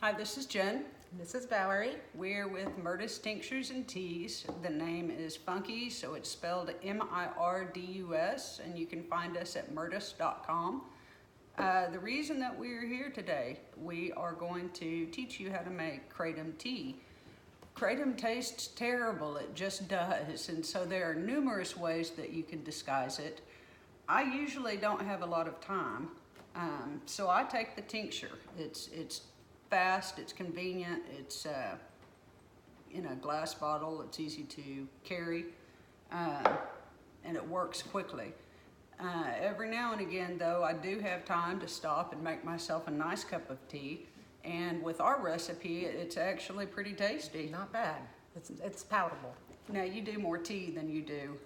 Hi, this is Jen. This is Valerie. We're with Mirdus Tinctures and Teas. The name is funky, so it's spelled M-I-R-D-U-S, and you can find us at mirdus.com. The reason that we're here today, we are going to teach you how to make Kratom tea. Kratom tastes terrible, it just does, and so there are numerous ways that you can disguise it. I usually don't have a lot of time, so I take the tincture. It's fast, it's convenient, it's in a glass bottle, it's easy to carry, and it works quickly. Every now and again though, I do have time to stop and make myself a nice cup of tea, and with our recipe, it's actually pretty tasty. Not bad. It's palatable. Now you do more tea than you do.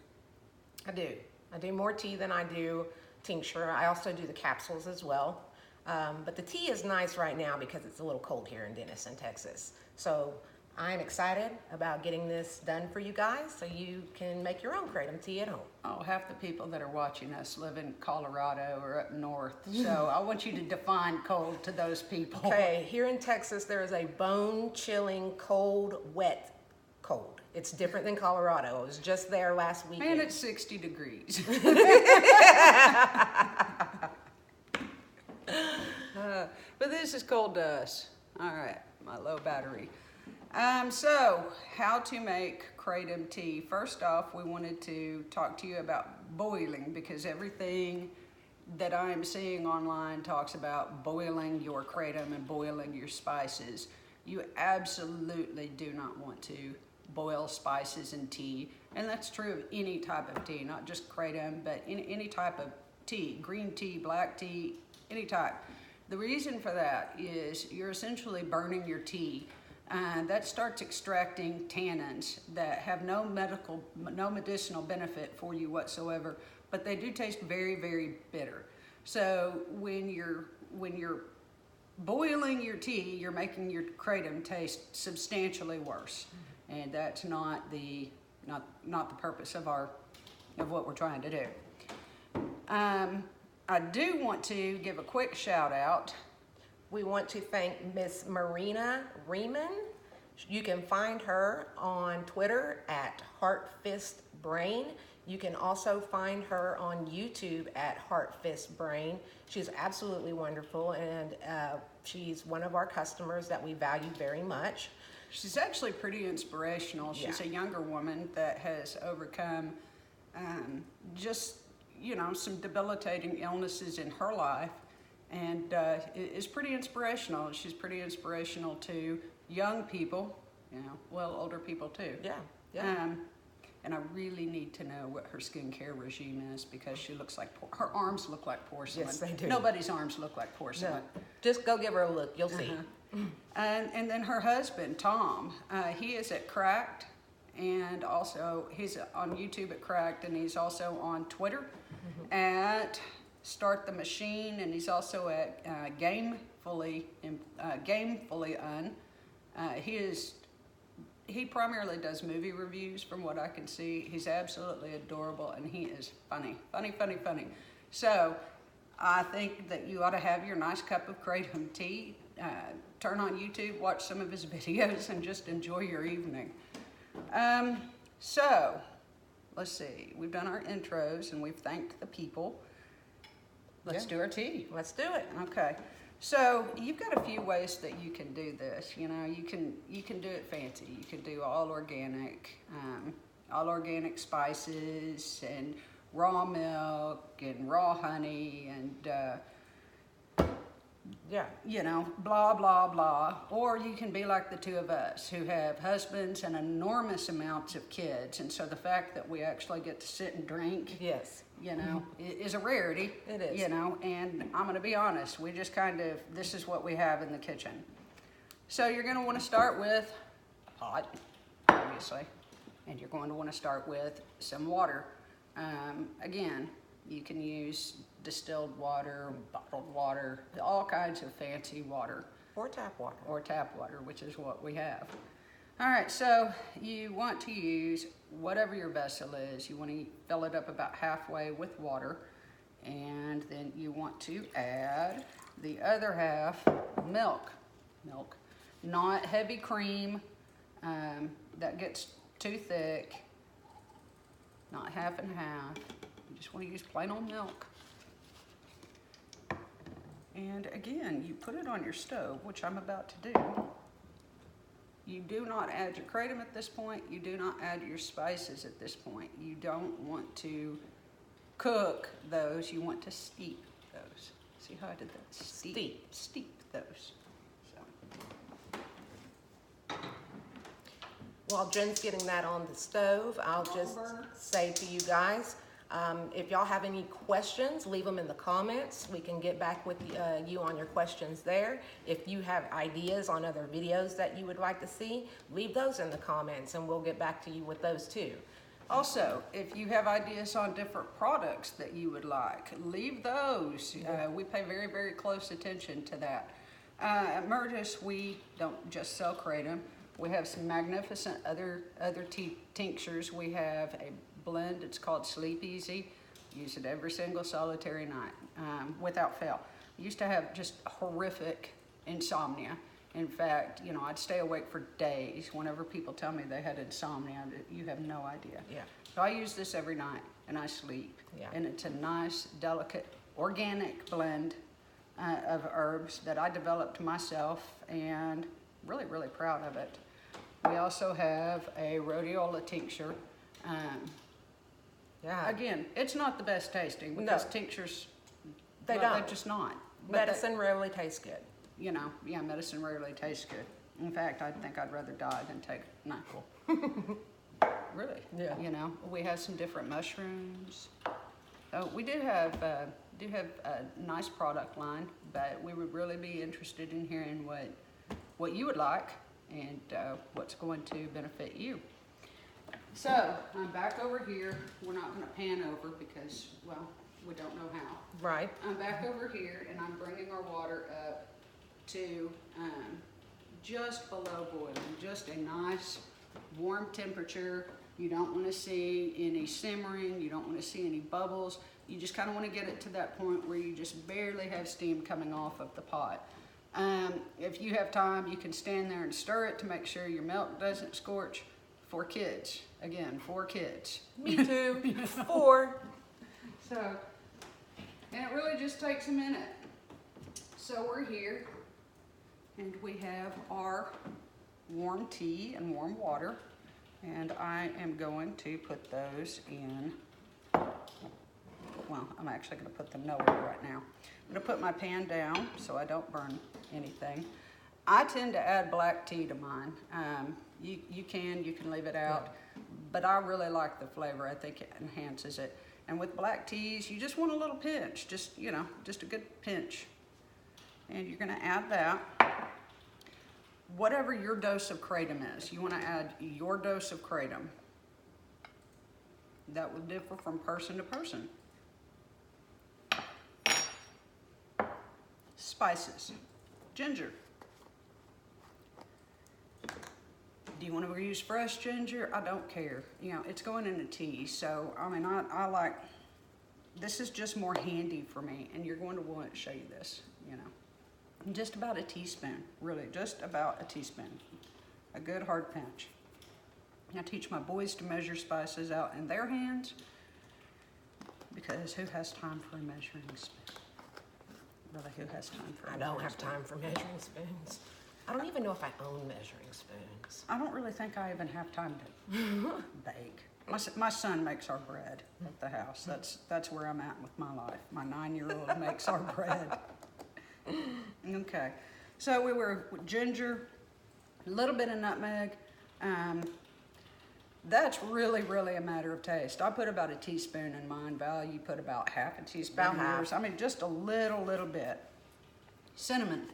I do more tea than I do tincture. I also do the capsules as well. But the tea is nice right now because it's a little cold here in Denison, Texas. So I'm excited about getting this done for you guys so you can make your own Kratom tea at home. Oh, half the people that are watching us live in Colorado or up north, so I want you to define cold to those people. Okay, here in Texas there is a bone-chilling, cold, wet cold. It's different than Colorado. I was just there last weekend. And it's 60 degrees. But this is cold to us. All right, my low battery. So, how to make Kratom tea. First off, we wanted to talk to you about boiling because everything that I am seeing online talks about boiling your Kratom and boiling your spices. You absolutely do not want to boil spices in tea, and that's true of any type of tea, not just Kratom, but any type of tea, green tea, black tea, any type. The reason for that is you're essentially burning your tea. That starts extracting tannins that have no medicinal benefit for you whatsoever, but they do taste very, very bitter. So when you're boiling your tea, you're making your Kratom taste substantially worse, and that's not the purpose of what we're trying to do. I do want to give a quick shout out. We want to thank Miss Marina Riemann. You can find her on Twitter at HeartFistBrain. You can also find her on YouTube at HeartFistBrain. She's absolutely wonderful, and she's one of our customers that we value very much. She's actually pretty inspirational. She's a younger woman that has overcome some debilitating illnesses in her life, and is pretty inspirational. She's pretty inspirational to young people, older people too. Yeah. And I really need to know what her skincare regime is because she looks like her arms look like porcelain. Yes, they do. Nobody's arms look like porcelain. No. Just go give her a look. You'll see. And then her husband, Tom, he is at Cracked, and also he's on YouTube at Cracked, and he's also on Twitter at Start the Machine, and he's also at Gamefully Un. He primarily does movie reviews from what I can see. He's absolutely adorable, and he is funny. So I think that you ought to have your nice cup of Kratom tea, turn on YouTube, watch some of his videos, and just enjoy your evening. So let's see, we've done our intros and we've thanked the people. Let's do our tea. Let's do it. Okay. So you've got a few ways that you can do this. You can do it fancy. You can do all organic spices and raw milk and raw honey and blah blah blah. Or you can be like the two of us who have husbands and enormous amounts of kids, and so the fact that we actually get to sit and drink, is a rarity. It is. And I'm going to be honest, we just this is what we have in the kitchen. So you're going to want to start with a pot, obviously, and you're going to want to start with some water. Again, you can use distilled water, bottled water, all kinds of fancy water. Or tap water. Or tap water, which is what we have. All right, so you want to use whatever your vessel is. You want to fill it up about halfway with water, and then you want to add the other half milk. not heavy cream that gets too thick, not half and half. You just want to use plain old milk. And again, you put it on your stove, which I'm about to do. You do not add your kratom at this point. You do not add your spices at this point. You don't want to cook those. You want to steep those. See how I did that? Steep those. So. While Jen's getting that on the stove, I'll just say to you guys, if y'all have any questions, leave them in the comments. We can get back with you on your questions there. If you have ideas on other videos that you would like to see, leave those in the comments and we'll get back to you with those too. Also, if you have ideas on different products that you would like, leave those. We pay very, very close attention to that. At Murtis, we don't just sell kratom. We have some magnificent other tinctures. We have a blend, it's called Sleep Easy. Use it every single solitary night, without fail. I used to have just horrific insomnia. In fact, you know, I'd stay awake for days. Whenever people tell me they had insomnia, you have no idea. Yeah. So I use this every night and I sleep. Yeah. And it's a nice, delicate, organic blend of herbs that I developed myself and really, really proud of it. We also have a rhodiola tincture. Yeah. Again, it's not the best tasting because tinctures, They well, don't. they're just not. But Medicine rarely tastes good. you know, yeah, medicine rarely tastes good. In fact, I think I'd rather die than take NyQuil. Really? Yeah. You know, we have some different mushrooms. So we do have a nice product line, but we would really be interested in hearing what you would like and what's going to benefit you. So I'm back over here. We're not going to pan over because, well, we don't know how. Right. I'm back over here and I'm bringing our water up to just below boiling, just a nice warm temperature. You don't want to see any simmering, you don't want to see any bubbles. You just kind of want to get it to that point where you just barely have steam coming off of the pot. If you have time, you can stand there and stir it to make sure your milk doesn't scorch. For kids, again, 4 kids. Me too. 4. So, and it really just takes a minute. So we're here, and we have our warm tea and warm water, and I am going to put those in, well, I'm actually going to put them nowhere right now. I'm going to put my pan down so I don't burn anything. I tend to add black tea to mine. You can leave it out, but I really like the flavor. I think it enhances it. And with black teas, you just want a little pinch, just, you know, just a good pinch. And you're gonna add that. Whatever your dose of kratom is, you wanna add your dose of kratom. That will differ from person to person. Spices, ginger. Do you want to use fresh ginger? I don't care. You know, it's going in a tea. So, I mean, I like, this is just more handy for me. And you're going to want to show you this, you know. Just about a teaspoon, really, just about a teaspoon. A good hard pinch. I teach my boys to measure spices out in their hands because who has time for a measuring spoon? Really, who has time for a I don't have time for measuring spoons. I don't even know if I own measuring spoons. I don't really think I even have time to bake. My son makes our bread at the house. That's where I'm at with my life. My 9-year-old makes our bread. Okay, so we were with ginger, a little bit of nutmeg. That's really, really a matter of taste. I put about a teaspoon in mine. Val, you put about half a teaspoon in yours. I mean, just a little bit. Cinnamon.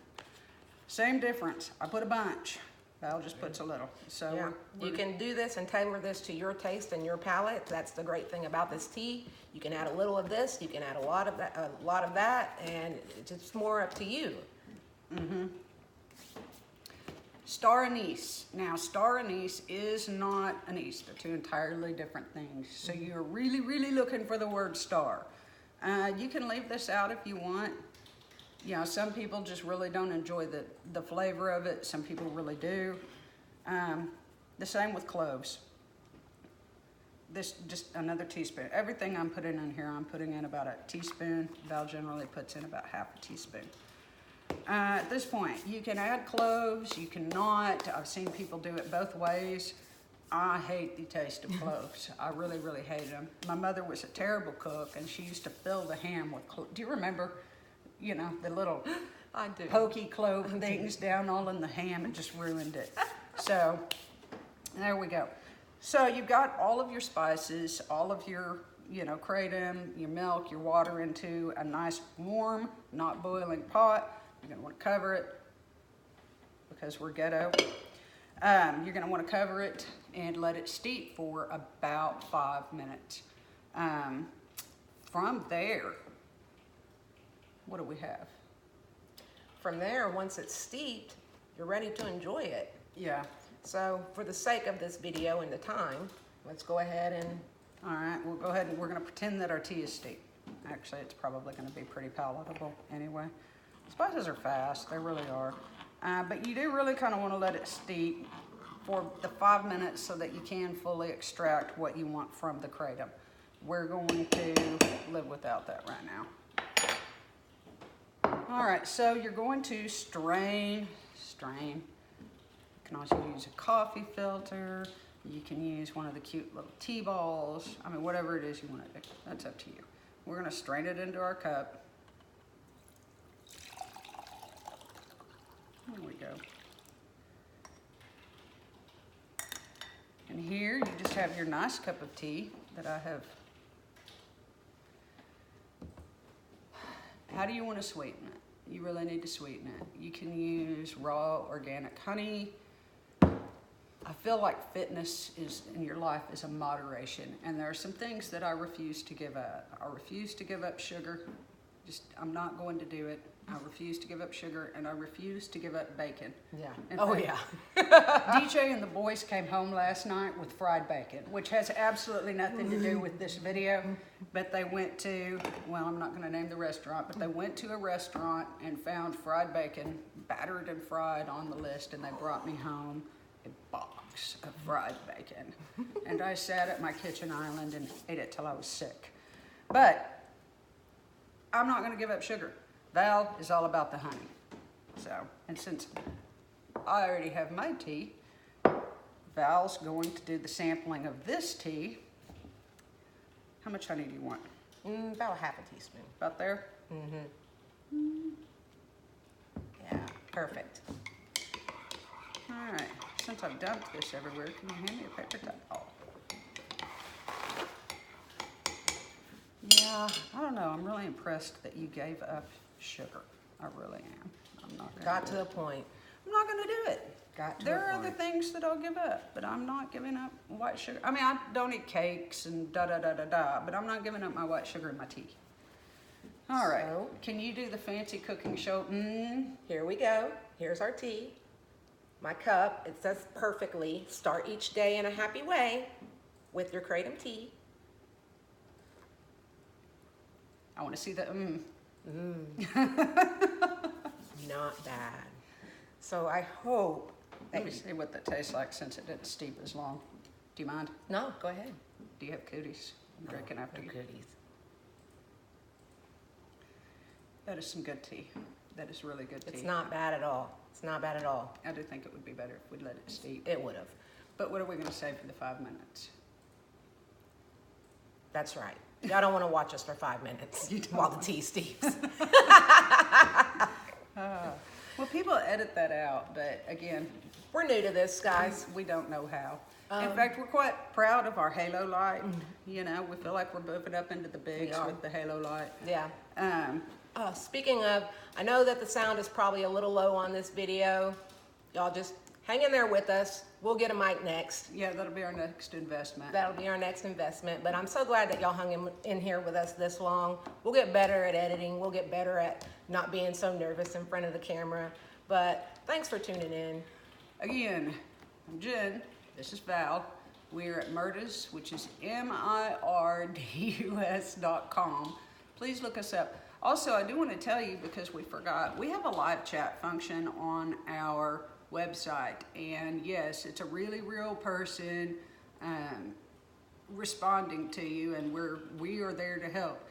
Same difference. I put a bunch. Val just puts a little. So yeah. You can do this and tailor this to your taste and your palate. That's the great thing about this tea. You can add a little of this. You can add a lot of that, and it's just more up to you. Mm-hmm. Star anise. Now, star anise is not anise. They're 2 entirely different things. So you're really, really looking for the word star. You can leave this out if you want. You know, some people just really don't enjoy the flavor of it. Some people really do. The same with cloves. This, just another teaspoon. Everything I'm putting in here, I'm putting in about a teaspoon. Val generally puts in about half a teaspoon. At this point, you can add cloves, you cannot. I've seen people do it both ways. I hate the taste of cloves. I really, really hate them. My mother was a terrible cook, and she used to fill the ham with cloves. Do you remember, you know, the little I do. pokey clove things down all in the ham? It just ruined it. So, there we go. So you've got all of your spices, all of your, you know, kratom, your milk, your water into a nice warm, not boiling pot. You're gonna wanna cover it because we're ghetto. You're gonna wanna cover it and let it steep for about 5 minutes. From there, what do we have? From there, once it's steeped, you're ready to enjoy it. Yeah. So for the sake of this video and the time, let's go ahead and... All right, we'll go ahead and we're gonna pretend that our tea is steeped. Actually, it's probably gonna be pretty palatable anyway. Spices are fast, they really are. But you do really kind of want to let it steep for the 5 minutes so that you can fully extract what you want from the kratom. We're going to live without that right now. All right, so you're going to strain. You can also use a coffee filter. You can use one of the cute little tea balls. I mean, whatever it is you want to do, that's up to you. We're gonna strain it into our cup. There we go. And here you just have your nice cup of tea that I have. How do you want to sweeten it? You really need to sweeten it. You can use raw organic honey. I feel like fitness is in your life is a moderation, and there are some things that I refuse to give up. I refuse to give up sugar. I'm not going to do it. I refuse to give up sugar, and I refuse to give up bacon. Yeah. In Oh, fact, yeah. DJ and the boys came home last night with fried bacon, which has absolutely nothing to do with this video, but they went to, well, I'm not going to name the restaurant, but they went to a restaurant and found fried bacon, battered and fried on the list, and they brought me home a box of fried bacon. And I sat at my kitchen island and ate it till I was sick. But I'm not going to give up sugar. Val is all about the honey. So, and since I already have my tea, Val's going to do the sampling of this tea. How much honey do you want? About half a teaspoon. About there? Yeah, perfect. All right. Since I've dumped this everywhere, can you hand me a paper towel? Yeah, I don't know. I'm really impressed that you gave up sugar. I really am. I'm not gonna Got do to it. the point. I'm not going to do it. Got to There the are other point. things that I'll give up, but I'm not giving up white sugar. I mean, I don't eat cakes and da-da-da-da-da, but I'm not giving up my white sugar in my tea. All right. So? Can you do the fancy cooking show? Here we go. Here's our tea. My cup, it says perfectly, start each day in a happy way with your Kratom tea. I want to see the Not bad. So I hope Let that me see what that tastes like since it didn't steep as long. Do you mind? No, go ahead. Do you have cooties? I'm drinking after No you. goodies. That is some good tea. That is really good tea. It's not bad at all. It's not bad at all. I do think it would be better if we let it steep. It would have. But what are we going to say for the 5 minutes? That's right. Y'all don't want to watch us for 5 minutes while the tea steeps. Well, people edit that out, but again, We're new to this, guys. we don't know how. In fact, we're quite proud of our halo light. You know, we feel like we're moving up into the bigs are. with the halo light. Yeah. Um, Speaking of, I know that the sound is probably a little low on this video. Y'all just hang in there with us. We'll get a mic next. yeah, that'll be our next investment. That'll be our next investment. But I'm so glad that y'all hung in here with us this long. We'll get better at editing. We'll get better at not being so nervous in front of the camera. But thanks for tuning in. Again, I'm Jen. This is Val. We're at Mirdus, which is MIRDUS.com. Please look us up. Also, I do want to tell you, because we forgot, we have a live chat function on our website. And yes, it's a really real person responding to you, and we are there to help.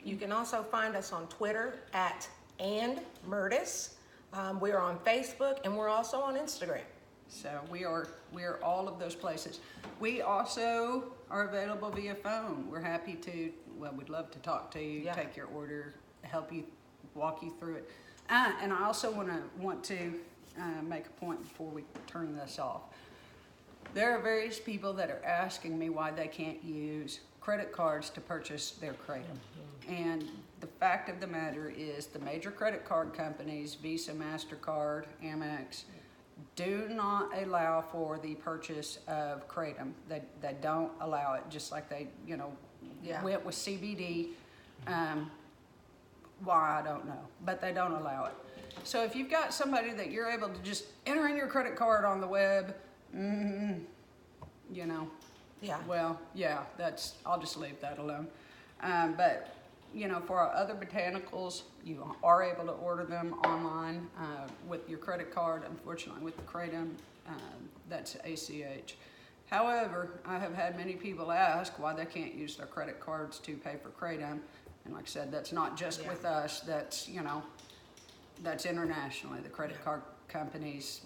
You can also find us on Twitter at @andmurtis. We're on Facebook, and we're also on Instagram. So we are all of those places. We also are available via phone. We're happy to, well, we'd love to talk to you, Yeah. take your order, help you, walk you through it. And I also want to make a point before we turn this off. There are various people that are asking me why they can't use credit cards to purchase their Kratom. And the fact of the matter is the major credit card companies, Visa, MasterCard, Amex, do not allow for the purchase of Kratom. They don't allow it, just like they, Yeah. went with CBD. Why, I don't know, but they don't allow it. So if you've got somebody that you're able to just enter in your credit card on the web, Yeah. well, yeah, I'll just leave that alone. But, for our other botanicals, you are able to order them online with your credit card. Unfortunately, with the Kratom, that's ACH. However, I have had many people ask why they can't use their credit cards to pay for Kratom. And like I said, that's not just with us, that's, that's internationally. The credit card companies,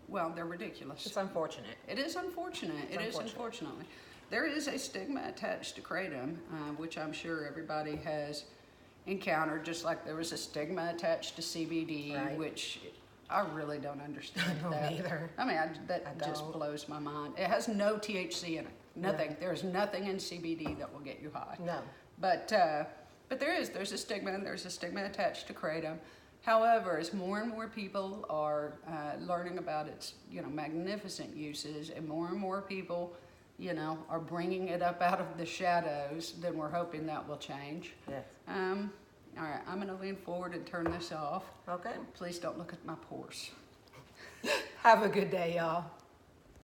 well, they're ridiculous. It's unfortunate. It is unfortunate. It is, unfortunately. There is a stigma attached to Kratom, which I'm sure everybody has encountered, just like there was a stigma attached to CBD, Right. which I really don't understand. I don't that. either. I mean, that I just don't. blows my mind. It has no THC in it. Nothing. No. There's nothing in CBD that will get you high. No. But there's a stigma, and there's a stigma attached to Kratom. However, as more and more people are learning about its, magnificent uses, and more people, are bringing it up out of the shadows, then we're hoping that will change. Yes. All right, I'm going to lean forward and turn this off. Okay. Please don't look at my pores. Have a good day, y'all.